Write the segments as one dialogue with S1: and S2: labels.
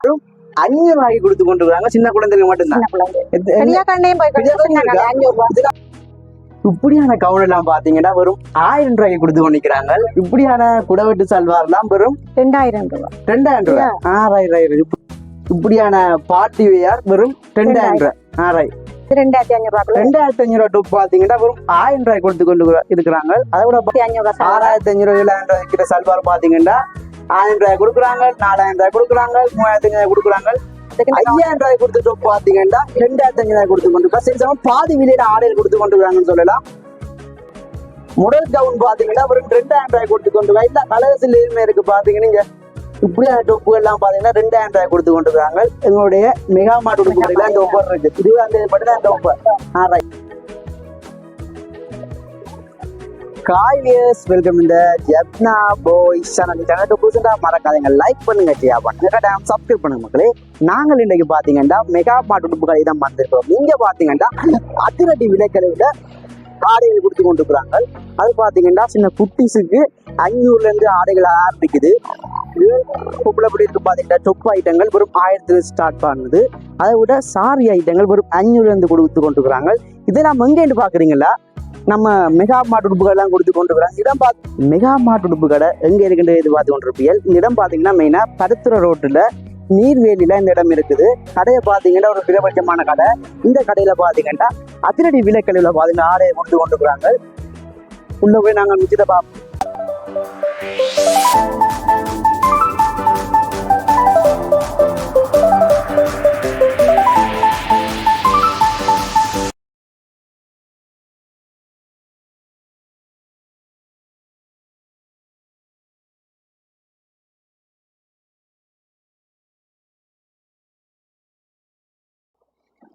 S1: 500 கொடுத்து கொண்டு இருக்காங்க. சின்ன குழந்தைங்க மட்டும்தான். இப்படியான கவுன் எல்லாம் பாத்தீங்கன்னா வெறும் 1000 ரூபாய்க்கு கொடுத்து கொண்டிருக்கிறாங்க. இப்படியான குடவெட்டு சல்வார் எல்லாம் வெறும்
S2: 2000 ரூபாய்.
S1: 2000 ரூபாய். இப்படியான பார்ட்டி வேர் வெறும் 2000 ரூபாய். 2500 ரூபாய் டாப் பாத்தீங்கன்னா வெறும் 1000 ரூபாய் கொடுத்து கொண்டு இருக்கிறாங்க. அதை விட 6500 7000 ரூபாய்க்கு சல்வார் பாத்தீங்கன்னா 1000 ரூபாய் கொடுக்குறாங்க, 4000 ரூபாய் கொடுக்குறாங்க, 3500 கொடுக்குறாங்க. 5000 ரூபாய் கொடுத்துட்டு பாத்தீங்கன்னா 2500 ரூபாய் கொடுத்து கொண்டு பாதி விலையில ஆடையில் கொடுத்து கொண்டுருக்காங்கன்னு சொல்லலாம். முதல் கவுன் பாத்தீங்கன்னா ஒரு 2000 ரூபாய் கொடுத்து கொண்டு இல்ல கலர்ஸ்லயுமே இருக்கு. பாத்தீங்கன்னா இங்க இப்படியான டொப்பு எல்லாம் பாத்தீங்கன்னா 2000 ரூபாய் கொடுத்து கொண்டுருக்காங்க. எங்களுடைய மெகா மார்ட் உடுப்புல இந்த ஒவ்வொரு இருக்கு. 20 மட்டும் இந்த ஒவ்வொரு காய்ஸ் வெல்கம் இந்த ஜப்னா பாய்ஸ் சேனல் புதுசா மறக்காதீங்க, லைக் பண்ணுங்க, ஷேர் பண்ணுங்க, சப்ஸ்கிரைப் பண்ணுங்க மக்களே. நாங்கள் இன்னைக்கு பாத்தீங்கன்னா மெகா மார்ட் உடுப்புகளை தான் வந்திருக்கோம். நீங்க பாத்தீங்கன்னா அதிரடி விலைகளை விட ஆடைகள் கொடுத்து கொண்டு இருக்கிறாங்க. அது பாத்தீங்கன்னா சின்ன குட்டிஸுக்கு 500 இருந்து ஆடைகள் ஆரம்பிக்குது. பொம்பளை இருக்கு பாத்தீங்கன்னா சொப்பு ஐட்டங்கள் வெறும் 1000 ஸ்டார்ட் பண்ணுது. அதை விட சாரி ஐட்டங்கள் வெறும் 500 இருந்து கொடுத்து கொண்டு இருக்கிறாங்க. இதெல்லாம் எங்கேன்னு பாக்குறீங்களா? நம்ம மெகா மார்ட் உடுப்புகள் எல்லாம் கொடுத்து கொண்டு இருக்கிறாங்க. இடம் மெகா மார்ட் உடுப்பு கடை எங்க இருக்குன்றது பார்த்து கொண்டிருப்பீர்கள். இந்த இடம் பாத்தீங்கன்னா மெயினா பருத்துறை ரோட்டுல நீர்வேலியில இந்த இடம் இருக்குது. கடையை பாத்தீங்கன்னா ஒரு பிரபட்சமான கடை. இந்த கடையில பாத்தீங்கன்னா அதிரடி விலைக்கழிவுல பாத்தீங்கன்னா ஆடையை கொடுத்து கொண்டு இருக்கிறாங்க. உள்ள போய் நாங்க நிச்சயத்தை பார்ப்போம்.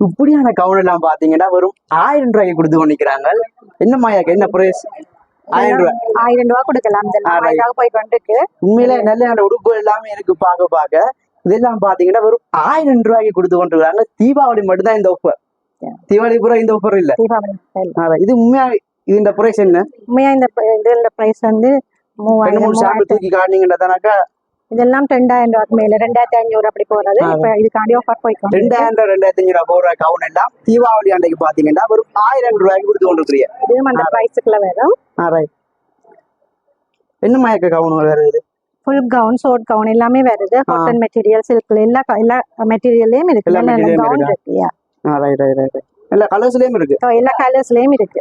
S1: இப்படியான கவுன் எல்லாம் பாத்தீங்கன்னா வெறும் 1000 ரூபாய்க்கு கொடுத்து கொண்டிருக்கிறாங்க. என்ன மாயாக்கு என்ன பிரைஸ்? 1000 ரூபாய்.
S2: 1000 ரூபாய் கொடுக்கலாம்.
S1: உண்மையில நல்ல உடுப்பு எல்லாமே இருக்கு பாக்க. இதெல்லாம் பாத்தீங்கன்னா வெறும் 1000 ரூபாய்க்கு கொடுத்து கொண்டிருக்காங்க. தீபாவளி மட்டும்தான் இந்த ஆஃபர். தீபாவளி பூரா இந்த ஆஃபர் இல்ல. இது உண்மையா இந்த பிரைஸ் என்ன?
S2: உண்மையா இந்த பிரைஸ் வந்து 3000
S1: தூக்கி காட்டினீங்கன்னாக்கா
S2: இதெல்லாம் 2000 ரூபாய்க்கு மேல 2500 அப்படி போறது. இப்ப இதுக்காண்டி ஆஃபர் போய்க்கும்.
S1: 2000 2500 போற கவுன் எல்லாம் தீபாவளி அன்னைக்கு பாத்தீங்கன்னா ஒரு 1000 ரூபாய்க்கு கொடுத்து கொண்டிருக்கிறீங்க.
S2: இதுவும் அந்த பிரைஸ்க்குள்ள வரும்.
S1: என்ன மயக்க கவுன் வருது?
S2: ஃபுல் கவுன், ஷார்ட் கவுன் எல்லாமே வருது. காட்டன் மெட்டீரியல், சில்க்ல எல்லா மெட்டீரியல்லையும் இருக்கு. கவுன் இருக்கு.
S1: எல்லா கலர்ஸ்லயும் இருக்கு.
S2: எல்லா கலர்ஸ்லயும் இருக்கு.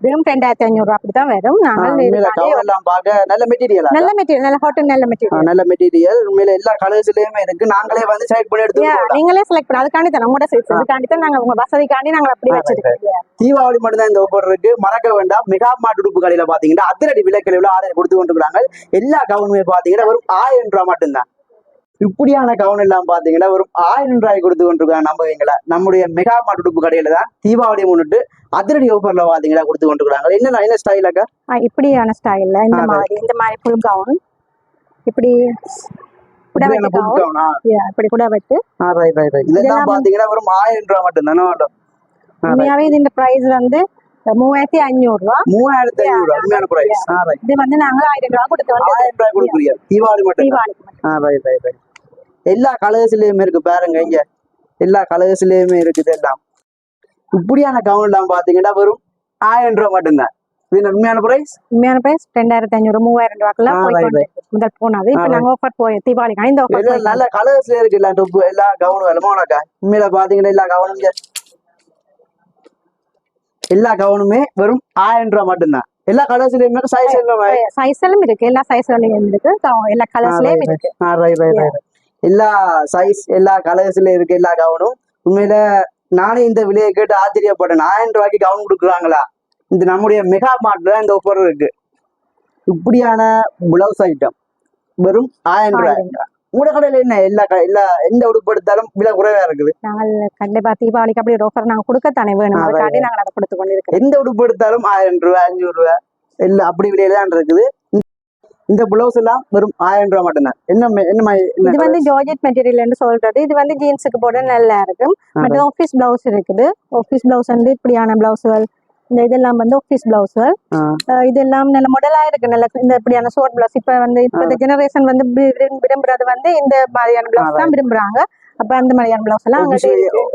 S2: இதுவும் 2500 அப்படிதான் வரும்.
S1: எல்லாம் பார்க்க நல்ல மெட்டீரியல்,
S2: நல்ல காட்டன்,
S1: நல்ல மெட்டீரியல். உண்மையில எல்லா கலர்ஸ்லயுமே இருக்கு. நாங்களே வந்து செலக்ட் பண்ணி எடுத்து
S2: நீங்களே செலக்ட் பண்ண. அதுக்காண்டி தான் நம்மளோட இதுக்காண்டி தான் நாங்க உங்க வசதிக்காண்டி நாங்க அப்படி வச்சிருக்கோம்.
S1: தீபாவளி மட்டும் தான் இந்த ஆஃபர் இருக்கு. மறக்க வேண்டாம். மெகா மார்ட் உடுப்பு கடையில பாத்தீங்கன்னா அதிரடி விலைக்கழிவுல ஆர்டர் கொடுத்து கொண்டிருக்காங்க. எல்லா கவுனுமே பாத்தீங்கன்னா வெறும் 1000 ரூபாய் மட்டும்தான். இப்படியான கவுன் எல்லாம் பாத்தீங்கன்னா ஒரு 1000 ரூபாய் கொடுத்து கொண்டிருக்காங்க. நம்புவீங்களா? நம்முடைய மெகா மார்ட் உடுப்பு கடையில தான் தீபாவளி முன்னிட்டு அதிரடி ஆஃபர்ல பாத்தீங்கன்னா கொடுத்து கொண்டிருக்காங்க. என்ன ஸ்டைலாக்கா?
S2: இப்படியான ஸ்டைல்ல இந்த மாதிரி ஃபுல் கவுன் இப்படி இப்படி கூட வெட்டு.
S1: இதெல்லாம் பாத்தீங்கன்னா ஒரு 1000 ரூபாய் மட்டும் தானே.
S2: உண்மையாவே இந்த பிரைஸ் வந்து 3500 ரூபாய்.
S1: 3500 ரூபாய் உண்மையான பிரைஸ்.
S2: இது வந்து நாங்க 1000 ரூபாய் கொடுத்து
S1: 1000 ரூபாய் கொடுக்குறீங்க தீபாவளி மட்டும். எல்லா கலர்ஸ்லயுமே இருக்கு பாருங்க. இங்க எல்லா கலர்ஸ்லயுமே இருக்குது எல்லாம். இப்படியான கவுன் எல்லாம் பாத்தீங்கன்னா வெறும் 1000 ரூபாய் மட்டும்தான். இது உண்மையான பிரைஸ்.
S2: 2500 3000 ரூபாய்க்குள்ள முதல் போனது. இப்ப நாங்க ஆஃபர் போய் தீபாவளி இந்த ஆஃபர்
S1: நல்ல கலர்ஸ்ல இருக்கு. எல்லா கவுனும் வேணுமாக்கா? உண்மையில பாத்தீங்கன்னா எல்லா கவுனுமே வெறும் 1000 ரூபாய் மட்டும்தான். எல்லா கலர்ஸ்லயுமே
S2: சைஸ்லயும் இருக்கு. எல்லா சைஸ்லயும் இருக்கு. எல்லா கலர்ஸ்லயும் இருக்கு.
S1: எல்லா சைஸ் எல்லா கலர்ஸ்ல இருக்கு எல்லா கவுனும். உண்மையில நானே இந்த விலையை கேட்டு ஆச்சரியப்பட்டேன். 1000 ரூபாய்க்கு கவுன் கொடுக்குறாங்களா? இந்த நம்முடைய மெகா மார்ட்ல இந்த ஆஃபர் இருக்கு. இப்படியான பிளவுஸ் ஐட்டம் வெறும் 1000 ரூபாய். உங்களோட கடையில என்ன எல்லா எந்த உடுப்பு எடுத்தாலும் விலை குறைவா இருக்குது.
S2: நாங்கள் கண்டிப்பா தீபாவளிக்கு அப்படி ஒரு ஆஃபர் நாங்க கொடுக்கத்தானே வேணும். அதுக்காண்டி நாங்கள் அதை கொடுத்து கொண்டிருக்கோம்.
S1: எந்த உடுப்பு எடுத்தாலும் 1000 ரூபாய் 500 ரூபாய் எல்லாம் அப்படி விலையில தான் இருக்குது. இந்த பிளவுஸ் எல்லாம் வெறும் 1000 ரூபாய் மட்டும்தான்.
S2: இது வந்து ஜார்ஜெட் மெட்டீரியல் சொல்றது. இது வந்து ஜீன்ஸுக்கு போட நல்லா இருக்கும். மற்ற ஆபீஸ் பிளவுஸ் இருக்குது. ஆபீஸ் பிளவுஸ் வந்து இப்படியான பிளவுஸ்கள் இந்த இதெல்லாம் வந்து ஆஃபீஸ் பிளவுஸ்கள். இதெல்லாம் நல்ல மாடலா இருக்கு. நல்ல இந்த இப்படியான ஷார்ட் பிளவுஸ் இப்ப வந்து இப்ப ஜெனரேஷன் வந்து விரும்புறது வந்து இந்த மாதிரியான பிளவுஸ் தான் விரும்புறாங்க. அப்ப அந்த மாதிரியான பிளவுஸ் எல்லாம்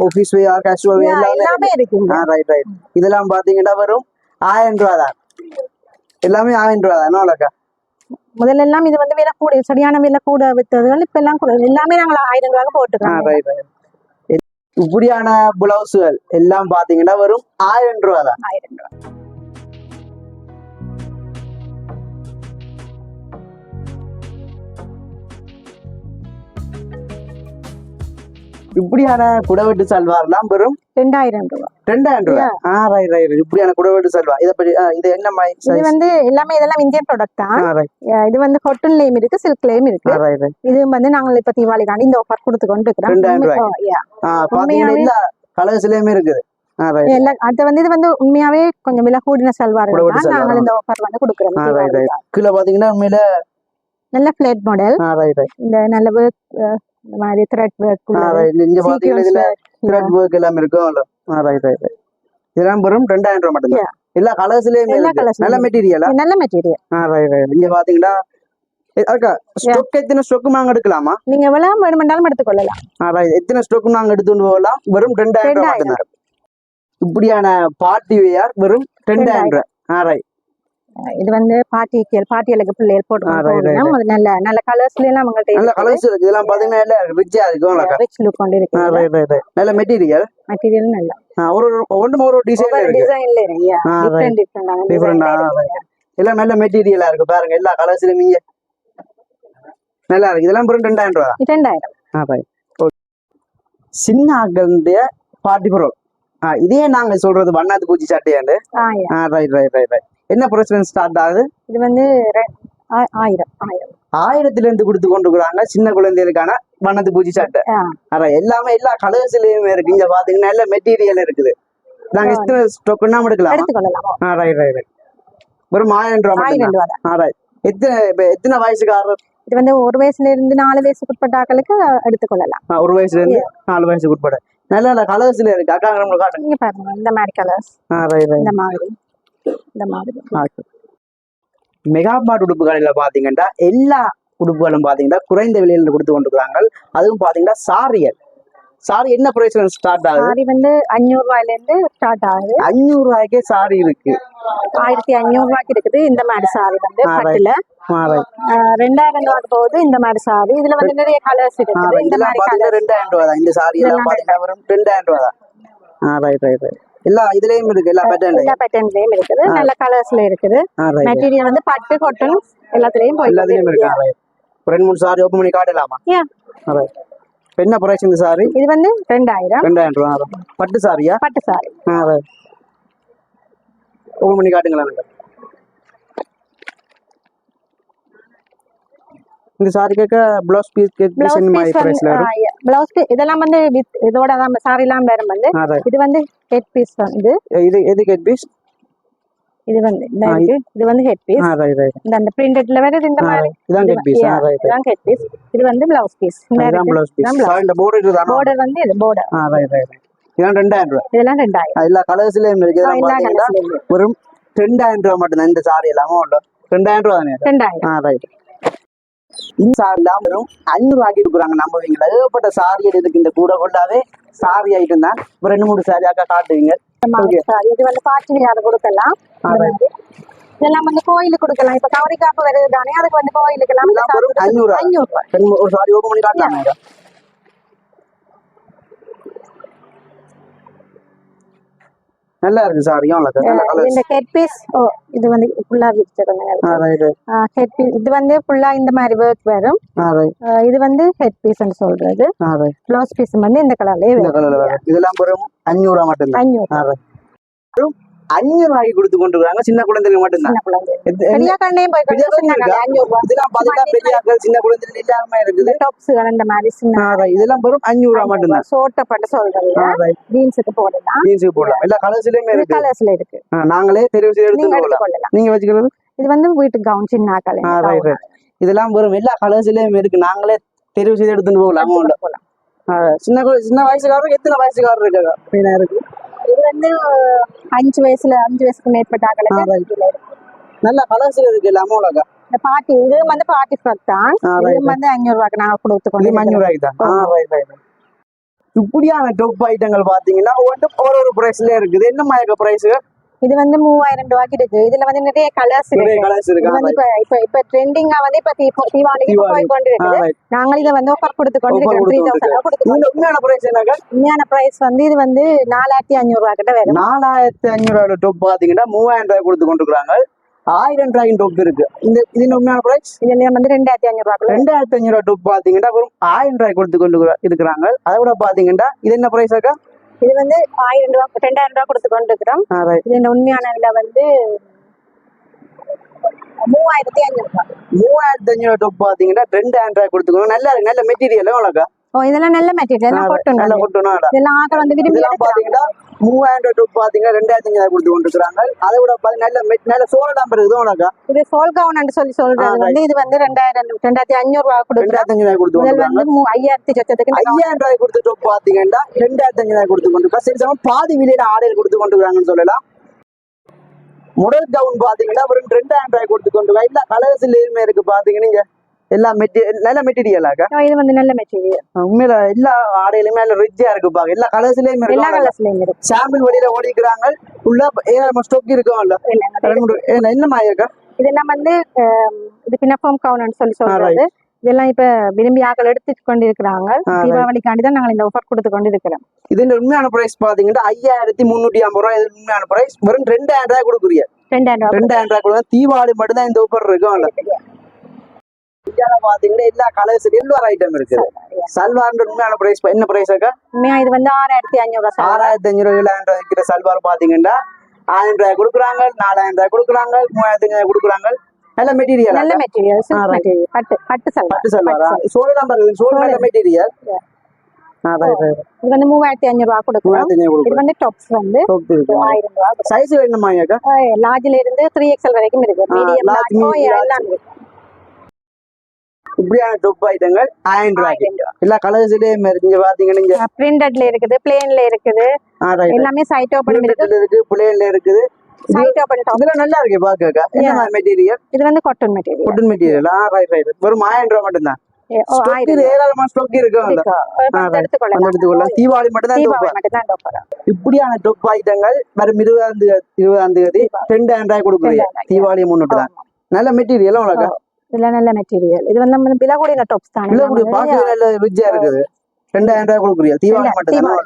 S1: ஆபீஸ் வேர் கேஷுவல் வேர்
S2: எல்லாமே இருக்கு.
S1: Right right. இதெல்லாம் பாத்தீங்கன்னா வரும் 1000 ரூபாய் தான். எல்லாமே 1000 ரூபாய் தான். என்னக்கா
S2: முதல்ல எல்லாம் இது வந்து விலை கூட, சரியான விலை கூட வித்ததுகள் இப்ப எல்லாம் எல்லாமே நாங்கள் 1000 ரூபாய்க்கு போட்டுக்கிறோம்.
S1: இப்படியான பிளவுஸ்கள் எல்லாம் பாத்தீங்கன்னா வரும் 1000 ரூபாய் தான்.
S2: 1000 ரூபாய்.
S1: இப்படியான குடவெட்டு சல்வார் எல்லாம் வெறும்
S2: 2000 ரூபாய்.
S1: 2000 ரூபாய். Right right. இப்படியான குடவெட்டு சல்வார் இத பத்தி இது என்ன
S2: இது வந்து எல்லாமே இதெல்லாம் இந்தியன் ப்ராடக்ட் தான். இது வந்து காட்டன்லயும் இருக்கு, சில்க்லயும் இருக்கு. இது வந்து நாங்க இப்ப தீபாவளிக்காண்டி இந்த ஆஃபர் கொடுத்து கொண்டு இருக்கிறோம்.
S1: 2000 ரூபாய். பாத்தீங்கன்னா எல்லா கலர்ஸ்லயுமே இருக்குது.
S2: அது வந்து இது வந்து உண்மையாவே கொஞ்சம் விலை கூடின சல்வார் தான் நாங்க இந்த ஆஃபர் வந்து கொடுக்கிறோம்.
S1: கீழ பாத்தீங்கன்னா உண்மையில நல்ல
S2: ஃபிளேட் மாடல். இந்த நல்ல இந்த மாதிரி த்ரெட் வர்க்
S1: இங்க பாத்தீங்கன்னா இதுல த்ரெட் வர்க் எல்லாம் இருக்கும். இதெல்லாம் வெறும் 2000 ரூபாய் மட்டும் தான். எல்லா கலர்ஸ்லயும் நல்ல மெட்டீரியல்.
S2: நல்ல மெட்டீரியல்.
S1: இங்க பாத்தீங்கன்னா அக்கா ஸ்டாக் எத்தனை ஸ்டாக் நாங்க எடுக்கலாமா?
S2: நீங்க எவ்வளவு வேணுமென்றாலும் எடுத்துக்கொள்ளலாம்.
S1: எத்தனை ஸ்டாக் நாங்க எடுத்துட்டு போகலாம். வெறும் 2000 ரூபாய் மட்டும் தான். இப்படியான பார்ட்டி வேர் வெறும் 2000 ரூபாய்.
S2: இது வந்து பாட்டிகளுக்கு பிள்ளைகள் போட்டுக்கலாம். நல்ல நல்ல கலர்ஸ்ல எல்லாம் உங்கள்ட்ட
S1: நல்ல கலர்ஸ் இருக்கு. இதெல்லாம் பாத்தீங்கன்னா நல்ல ரிச்சா இருக்கும்.
S2: ரிச் லுக் கொண்டு இருக்கு.
S1: நல்ல மெட்டீரியல்
S2: நல்ல
S1: ஒரு டிசைன்ல இருக்கு. எல்லாம் நல்ல மெட்டீரியலா இருக்கு பாருங்க. எல்லா கலர்ஸ்லயும் இங்க நல்லா இருக்கு. இதெல்லாம் வெறும் 2000 ரூபாய்.
S2: 2000.
S1: சின்ன ஆக்களுடைய பார்ட்டி ப்ரோ இதே நாங்க சொல்றது வண்ணாத்து பூச்சி சட்டையாண்டு. Right right right right. என்ன பிரச்சனை ஸ்டார்ட் ஆகுது?
S2: இது வந்து
S1: 1000 இருந்து கொடுத்து கொண்டுக்குறாங்க சின்ன குழந்தைகளுக்கான வண்ணத்து பூச்சி சட்டை. எல்லாமே எல்லா கலர்ஸ்லயுமே இருக்கு. இங்க பாத்தீங்கன்னா நல்ல மெட்டீரியல் இருக்குது. நாங்க எத்தனை ஸ்டாக்னா எடுக்கலாம். Right right right. வெறும் 1000 ரூபாய். எத்தனை வயசுக்காரர்?
S2: இது வந்து 1 வயசுல இருந்து 4 வயசுக்கு உட்பட்ட ஆட்களுக்கு எடுத்துக்கொள்ளலாம்.
S1: 1 வயசுல இருந்து 4 வயசுக்கு உட்பட நல்ல நல்ல கலர்ஸ்ல இருக்கு. அக்கா நம்ம காட்டுங்க.
S2: இங்க பாருங்க இந்த மாதிரி கலர்ஸ். இந்த மாதிரி
S1: மெகா மார்ட் உடுப்பு கடையில பாத்தீங்கன்னா எல்லா உடுப்புகளும் பாத்தீங்கன்னா குறைந்த விலையில கொடுத்து கொண்டிருக்காங்க. அதுவும் பாத்தீங்கன்னா சாரி என்ன பிரைஸ்ல ஸ்டார்ட் ஆகுது?
S2: சாரி வந்து 500 ரூபாயில இருந்து ஸ்டார்ட் ஆகுது.
S1: 500 ரூபாய்க்கே சாரி இருக்கு.
S2: 1500 ரூபாய்க்கு இருக்குது இந்த மாதிரி சாரி வந்து பட்டுல. 2000 ரூபாய்க்கு போகுது இந்த மாதிரி சாரி. இதுல வந்து நிறைய கலர்ஸ் இருக்குது. இந்த மாதிரி
S1: பாத்தீங்கன்னா 2000 ரூபாய் தான். இந்த சாரி எல்லாம் பாத்தீங்கன்னா வெறும் 2000 ரூபாய் தான். Right right right. எல்லா இதுலயும் இருக்கு. எல்லா
S2: பேட்டர்ன்லயும் இருக்குது. நல்ல கலர்ஸ்ல இருக்குது. மெட்டீரியல் வந்து பட்டு காட்டன் எல்லாத்துலயும்
S1: இருக்கு. 2-3 சாரி ஓபன் பண்ணி காட்டலாமா? என்ன பிரைஸ் இந்த சாரி?
S2: இது வந்து 2000
S1: ரூபாய். பட்டு சாரியா?
S2: பட்டு சாரி.
S1: ஓபன் பண்ணி காட்டுங்களா? இந்த சாரி கேக்க ப்ளவுஸ் பீஸ் என்ன மாதிரி பிரைஸ்ல வரும்?
S2: ப்ளவுஸ் பீஸ் இதெல்லாம் வந்து இதோட நம்ம சாரி எல்லாம் வேற வந்து இது வந்து ஹெட் பீஸ் வந்து
S1: இது எது ஹெட் பீஸ்?
S2: இது வந்து இது வந்து ஹெட் பீஸ். இந்த பிரிண்டட்ல வேற இந்த மாதிரி
S1: இதான் ஹெட் பீஸ்.
S2: இதான் ஹெட் பீஸ். இது வந்து ப்ளவுஸ் பீஸ்.
S1: இதான் ப்ளவுஸ் பீஸ். இந்த border இதுதான்.
S2: border வந்து இது border.
S1: இதான் 2000 ரூபாய்.
S2: இதெல்லாம் 2000.
S1: எல்லா கலர்ஸ்லயும் இருக்கு. இதெல்லாம் பாத்தீங்கன்னா வெறும் 2000 ரூபாய் மட்டும் தான். இந்த சாரி எல்லாமே உள்ள 2000 ரூபாய் தானே?
S2: 2000.
S1: ரைட். இந்த சாரி எல்லாம் வெறும் 500 ரூபாய்க்கு கொடுக்குறாங்க. நம்புவீங்களா? ஏகப்பட்ட சாரி எடுக்கு. இந்த கூட கொண்டாவே சாரி ஐட்டம் தான். 2-3 சாரி அக்கா காட்டுவீங்க.
S2: இது வந்து பார்ட்டி யாரை கொடுக்கலாம். இதெல்லாம் வந்து கோயிலுக்கு கொடுக்கலாம். இப்ப கவரி காப்பு வருது தானே, அதுக்கு வந்து கோயிலுக்கு எல்லாம்
S1: 500 ரூபாய். ஒரு சாரி ஓபன் பண்ணி காட்டலாமா? நல்லா இருக்கு சாரியும்.
S2: இந்த ஹெட் பீஸ் இது வந்து ஃபுல்லா ஹெட் பீஸ். இது வந்து ஃபுல்லா இந்த மாதிரி வர்க் வரும். இது வந்து ஹெட் பீஸ் சொல்றது. ப்ளவுஸ் பீஸ் வந்து இந்த கலர்லயே வரும்.
S1: இதெல்லாம் வெறும் 500 ரூபாய் மட்டும் தான். 500 ரூபாய்க்கு கொடுத்து கொண்டிருக்காங்க. சின்ன குழந்தைங்க மட்டும் தான்.
S2: பெரிய கண்ணையும் போய்
S1: இதெல்லாம் பாத்தீங்கன்னா பெரியாக்கள் சின்ன குழந்தைகள் எல்லாமே இருக்குது.
S2: டாப்ஸ் அந்த மாதிரி
S1: இதெல்லாம் வெறும் 500 ரூபாய் மட்டும் தான்.
S2: ஷோர்ட் பட்டு சொல்றது ஜீன்ஸுக்கு போடலாம்.
S1: ஜீன்ஸுக்கு போடலாம். எல்லா கலர்ஸ்லயுமே இருக்கு.
S2: கலர்ஸ்ல இருக்கு.
S1: நாங்களே தெரிவு செய்து எடுத்துக்கலாம். நீங்க வச்சுக்கிறது
S2: இது வந்து வீட்டுக்கு கவுன் சின்ன ஆக்கள்.
S1: இதெல்லாம் வெறும் எல்லா கலர்ஸ்லயும் இருக்கு. நாங்களே தெரிவு செய்து எடுத்துட்டு போகலாம். சின்ன வயசுக்காரருக்கு எத்தனை வயசுக்காரர் இருக்கு?
S2: இது வந்து 5 வயசுக்கு மேற்பட்ட ஆட்களுக்கு
S1: நல்ல கலர்ஸ் இருக்கு இல்லாம உலக
S2: இந்த பாட்டி இது வந்து பாட்டி ஃப்ராக் தான். இது வந்து 500 ரூபாய்க்கு நாங்க கொடுத்து கொண்டு
S1: 500 ரூபாய்க்கு தான். இப்படியான டாப் ஐட்டங்கள் பாத்தீங்கன்னா ஒரு பிரைஸ்ல இருக்குது. என்ன மாதிரி பிரைஸ்?
S2: இது வந்து 3000 ரூபாய்க்கு இருக்கு. இதுல வந்து நிறைய கலர்ஸ் இருக்கு. இப்ப ட்ரெண்டிங்கா வந்து இப்ப தீபாவளிக்கு போய் கொண்டு இருக்கு. நாங்க இதை வந்து ஆஃபர் கொடுத்து கொண்டு இருக்கோம். 3000 கொடுத்து.
S1: உண்மையான பிரைஸ் என்னங்க?
S2: உண்மையான பிரைஸ் வந்து இது வந்து 4500 ரூபாய் கிட்ட வரும்.
S1: 4500 ரூபாய் டாப் பாத்தீங்கன்னா 3000 ரூபாய் கொடுத்து கொண்டு இருக்காங்க. 1000 ரூபாய்க்கு டாப் இருக்கு. இது உண்மையான பிரைஸ்?
S2: இதுல வந்து 2500 ரூபாய்.
S1: 2500 ரூபாய் டாப் பாத்தீங்கன்னா வெறும் 1000 ரூபாய் கொடுத்து கொண்டு இருக்கிறாங்க. அதை விட பாத்தீங்கன்னா இது என்ன பிரைஸ் ஆக்கா?
S2: இது வந்து 1000 ரூபாய் 2000 ரூபாய் கொடுத்து கொண்டு இருக்கிறோம். இது உண்மையான விலை வந்து 3500 ரூபாய்.
S1: 3500 டாப் பாத்தீங்கன்னா 2000 ரூபாய் கொடுத்துக்கணும். நல்லா இருக்கு. நல்ல மெட்டீரியல் உனக்கா?
S2: இதெல்லாம் நல்ல மெட்டீரியல். இதெல்லாம் ஆக வந்து விரும்பி
S1: பாத்தீங்கன்னா 3000 டாப் பாத்தீங்கன்னா 2500 கொடுத்து கொண்டு இருக்காங்க. அதை விட நல்ல சோல் நம்பர் இருக்குது உனக்கா?
S2: இது சோல் கவுன் சொல்றது வந்து இது வந்து 2500 ரூபாய் கொடுத்து
S1: 2500 கொடுத்து
S2: வந்து 5000 சொச்சத்துக்கு
S1: 5000 ரூபாய் கொடுத்து டாப் பாத்தீங்கன்னா 2500 கொடுத்து கொண்டு இருக்கா. சரி சமம் பாதி விலையில ஆடைகள் கொடுத்து கொண்டு இருக்காங்கன்னு சொல்லலாம். முதல் கவுன் பாத்தீங்கன்னா வெறும் 2000 ரூபாய் கொடுத்து கொண்டு இருக்கா. எல்லா கலர்ஸ்ல இருக்கு பாத்தீங்கன்னா எல்லா நல்ல மெட்டீரியலாக.
S2: இது வந்து நல்ல மெட்டீரியல்.
S1: உண்மையில எல்லா ஆடையிலுமே நல்ல ரிச்சா இருக்கு பாக்க. எல்லா கலர்ஸ்லயும் இருக்கு. சாம்பிள் வழியில ஓடிக்கிறாங்க. உள்ள ஏராளமா ஸ்டாக் இருக்கும்ல. என்ன மாதிரி இருக்கா?
S2: இதெல்லாம் வந்து இது பினஃபார்ம் கவுன் சொல்றது. இதெல்லாம் இப்ப விரும்பி ஆக்கள் எடுத்து கொண்டு இருக்கிறாங்க. தீபாவளிக்காண்டி தான் நாங்க இந்த ஆஃபர் கொடுத்து கொண்டு இருக்கிறோம்.
S1: இது உண்மையான பிரைஸ் பாத்தீங்கன்னா 5350 ரூபாய். இது உண்மையான பிரைஸ். வெறும் 2000 ரூபாய் கொடுக்குறீங்க. 2000 ரூபாய் கொடுத்தா தீபாவளி மட்டும் தான் இந்த ஆஃபர் இருக்கும். பாத்தீங்கன்னா எல்லா கலர்ஸ் எல்லோர் ஐட்டம் இருக்கு. சல்வார் உண்மையான பிரைஸ் என்ன பிரைஸ் ஆக்கா?
S2: இது வந்து 6500
S1: 6500 700 விற்கிற சல்வார் பாத்தீங்கன்னா 1000 ரூபாய் கொடுக்குறாங்க, 4000 ரூபாய் கொடுக்குறாங்க, 3500 கொடுக்குறாங்க. நல்ல மெட்டீரியல்.
S2: நல்ல மெட்டீரியல். பட்டு சல்வார்.
S1: சோல் நம்பர் சோல் நல்ல மெட்டீரியல்.
S2: இது வந்து 3500 ரூபாய் கொடுக்குறோம். இது வந்து டாப்ஸ் வந்து 1000 ரூபாய்.
S1: சைஸ் என்னமா ஆக்கா?
S2: லார்ஜ்ல இருந்து 3XL வரைக்கும் இருக்கு. மீடியம் லார்ஜ் எல்லாம் இருக்கு.
S1: இப்படியான டாப் ஐட்டங்கள் 1000 ரூபாய்க்கு. எல்லா கலர்ஸ்லயும் இருக்கு. பாத்தீங்கன்னா
S2: பிரிண்டட்ல இருக்குது, பிளேன்ல இருக்குது, எல்லாமே சைட் ஓபன்
S1: இருக்கு, பிளேன்ல இருக்குது.
S2: Side open top.
S1: இதெல்லாம் நல்லா இருக்கு பாக்க. என்ன மெட்டீரியல்?
S2: இது வந்து cotton material.
S1: Cotton material. Right. வெறும் 1000 ரூபாய் மட்டும் தான். ஏராளமா ஸ்டாக் இருக்கு. தீபாவளி மட்டும் தான். இப்படியான டாப் ஐட்டங்கள் வரும் 20ஆம் தேதி 2000 ரூபாய் கொடுக்குறீங்க. தீபாவளி முன்னிட்டு தான். நல்ல மெட்டீரியல் உனக்கு.
S2: இதெல்லாம் நல்ல மெட்டீரியல். இது வந்து நம்ம விலகுடின டாப்ஸ் தான்.
S1: விலகுடி பாக்க நல்ல ரிச்சா இருக்குது. 2000 ரூபாய் கொடுக்குறீங்க. தீபாவளி மட்டும் தான்.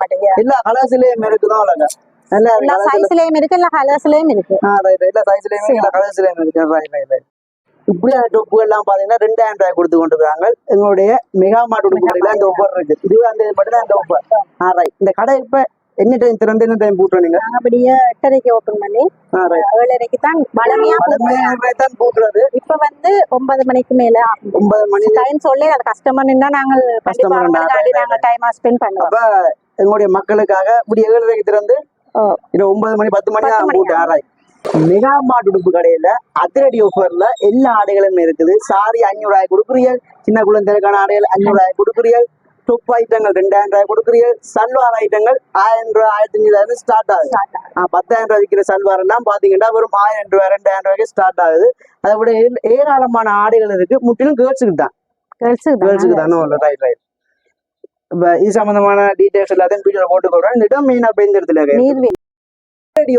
S1: எல்லா கலர்ஸ்லயும் இருக்குதான் உலக.
S2: எல்லா சைஸ்லயும் இருக்கு, எல்லா கலர்ஸ்லயும் இருக்கு.
S1: ரைட். எல்லா சைஸ்லயும் எல்லா கலர்ஸ்லயும் இருக்கு. ரைட். இப்படியான டொப்பு எல்லாம் பாத்தீங்கன்னா 2000 ரூபாய் கொடுத்து கொண்டு இருக்காங்க. எங்களுடைய மெகா மார்ட் உடுப்புல இந்த ஆஃபர் இருக்கு. 20ஆம் தேதி மட்டும் தான் இந்த ஆஃபர். ரைட். இந்த கடை இப்ப என்ன டைம் திறந்து என்ன டைம் போட்டுறீங்க?
S2: அப்படியே 8:30க்கு ஓபன் பண்ணி 7:30க்கு தான் வளமையா
S1: தான் போட்டுறது.
S2: இப்ப வந்து 9 மணிக்கு மேல
S1: 9 மணி
S2: டைம் சொல்லி அது கஸ்டமர் நின்னா நாங்க நாங்க டைம் ஸ்பெண்ட் பண்ணுவோம்.
S1: அப்ப எங்களுடைய மக்களுக்காக இப்படி 7:30க்கு திறந்து 9 மணி 10 மணி தான் போட்டு. ஆராய். மெகா மார்ட் உடுப்பு கடையில அதிரடி ஆஃபர்ல எல்லா ஆடைகளுமே இருக்குது. சாரி 500 ரூபாய் கொடுக்குறீங்க. சின்ன குழந்தைகளுக்கான ஆடைகள் 500 ரூபாய் கொடுக்குறீங்க. டாப் ஐட்டங்கள் 2000 ரூபாய் கொடுக்குறீங்க. சல்வார் ஐட்டங்கள் 1000 ரூபாய் 1500 ஸ்டார்ட் ஆகுது. 10,000 ரூபாய் விற்கிற சல்வார் எல்லாம் பாத்தீங்கன்னா வெறும் 1000 ரூபாய் 2000 ரூபாய்க்கு ஸ்டார்ட் ஆகுது. அதை விட ஏராளமான ஆடைகள் இருக்கு. முற்றிலும் கேர்ள்ஸுக்கு தான். கேர்ள்ஸுக்கு தான். ரைட். இது சம்பந்தமான டீடைல்ஸ் எல்லாத்தையும் வீடியோல போட்டுக்கொள்றேன். இந்த இடம் மெயினா இந்த இடத்துல இருக்கு.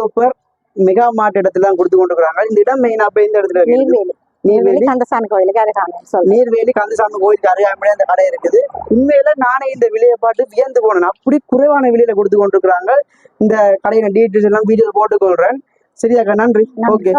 S1: ஆஃபர் மெகா மார்ட் இடத்துல தான் கொடுத்து கொண்டு இருக்காங்க. இந்த இடம் மெயினா இந்த இடத்துல இருக்கு. நீர்வேலி கந்தசாமி கோயிலுக்கு அருகாமையிலே அந்த கடை இருக்குது. உண்மையில நானே இந்த விலையை பார்த்து வியந்து போனேன். அப்படி குறைவான விலையில கொடுத்து கொண்டு இருக்காங்க. இந்த கடையில டீட்டெயில்ஸ் எல்லாம் வீடியோல போட்டுக்கொள்றேன். சரியாக்கா? நன்றி. ஓகே.